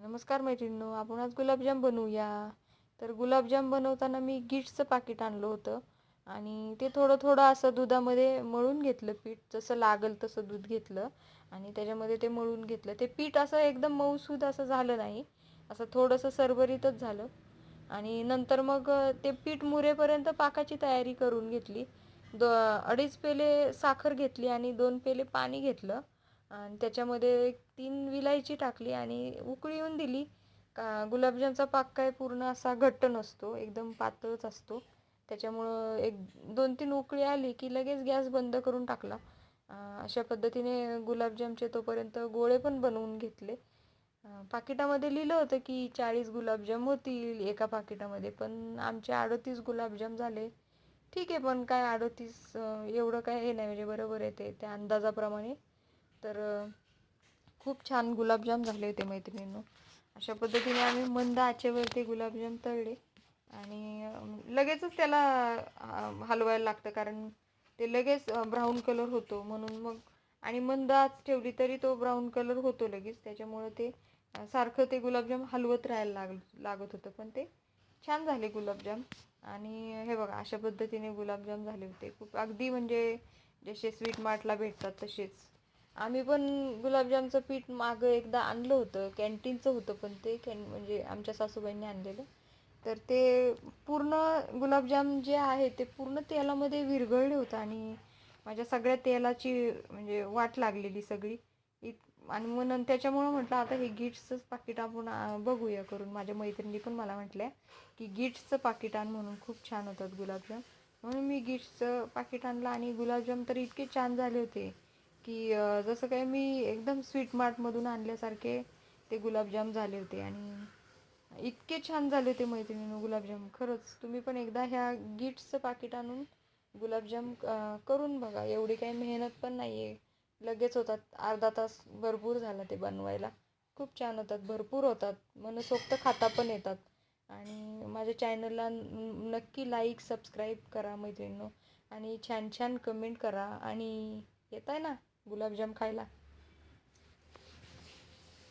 नमस्कार मैत्रिणींनो, आपण आज गुलाबजाम बनवूया. तर गुलाबजाम बनवताना मी गिट्सचं पाकिट आणलं होतं आणि ते थोडं थोडं असं दुधामध्ये मळून घेतलं. पीठ जसं लागल तसं दूध घेतलं आणि त्याच्यामध्ये ते मळून घेतलं. ते पीठ असं एकदम मऊसूद असं झालं नाही, असं थोडंसं सरभरीतच झालं. आणि नंतर मग ते पीठ मुरेपर्यंत पाकाची तयारी करून घेतली. 2.5 पेले साखर घेतली आणि 2 पेले पाणी घेतलं आणि त्याच्यामध्ये 3 विलायची टाकली आणि उकळी येऊन दिली. गुलाबजामचा पाक काय पूर्ण असा घट्ट नसतो, एकदम पातळच असतो. त्याच्यामुळं एक 2-3 उकळी आली की लगेच गॅस बंद करून टाकला. अशा पद्धतीने गुलाबजामचे तोपर्यंत गोळे पण बनवून घेतले. पाकिटामध्ये लिहिलं होतं की 40 गुलाबजाम होतील एका पाकिटामध्ये, पण आमचे 38 गुलाबजाम झाले. ठीक आहे, पण काय 38 एवढं काय हे नाही, म्हणजे बरोबर आहे ते त्या अंदाजाप्रमाणे. तर खूप छान गुलाबजाम झाले होते मैत्रिणींनो. अशा पद्धतीने आम्ही मंद आचेवर ते गुलाबजाम तळले आणि लगेचच त्याला हलवायला लागतं, कारण ते लगेच ब्राऊन कलर होतो म्हणून. मग आणि मंद आच ठेवली तरी तो ब्राऊन कलर होतो लगेच. त्याच्यामुळं ते सारखं ते गुलाबजाम हलवत राहायला लागत होतं, पण ते छान झाले गुलाबजाम. आणि हे बघा, अशा पद्धतीने गुलाबजाम झाले होते. खूप अगदी म्हणजे जसे स्वीट मार्टला भेटतात तसेच. आम्ही पण गुलाबजामचं पीठ मागं एकदा आणलं होतं, कॅन्टीनचं होतं, पण ते म्हणजे आमच्या सासूबाईंनी आणलेलं. तर ते पूर्ण गुलाबजाम जे आहे ते पूर्ण तेलामध्ये विरघळले होतं आणि माझ्या सगळ्या तेलाची म्हणजे वाट लागलेली सगळी. आणि मग त्याच्यामुळं म्हटलं आता हे गिट्सचंच पाकिट आपण बघूया करून. माझ्या मैत्रिणी पण मला म्हटल्या की गिट्सचं पाकिट आण म्हणून, खूप छान होतात गुलाबजाम. म्हणून मी गिट्सचं पाकिट आणलं आणि गुलाबजाम तर इतके छान झाले होते की जसं काय मी एकदम स्वीट मार्टमधून आणल्यासारखे ते गुलाबजाम झाले होते. आणि इतके छान झाले होते मैत्रिणींनो गुलाबजाम. खरंच तुम्ही पण एकदा ह्या गिट्सचं पाकिट आणून गुलाबजाम करून बघा. एवढी काही मेहनत पण नाही आहे, लगेच होतात. अर्धा तास भरपूर झाला ते बनवायला. खूप छान होतात, भरपूर होतात, मनसोक्त खाता पण येतात. आणि माझ्या चॅनलला नक्की लाईक सबस्क्राईब करा मैत्रिणींनो, आणि छान छान कमेंट करा. आणि येत आहे ना गुलाबजाम खायला.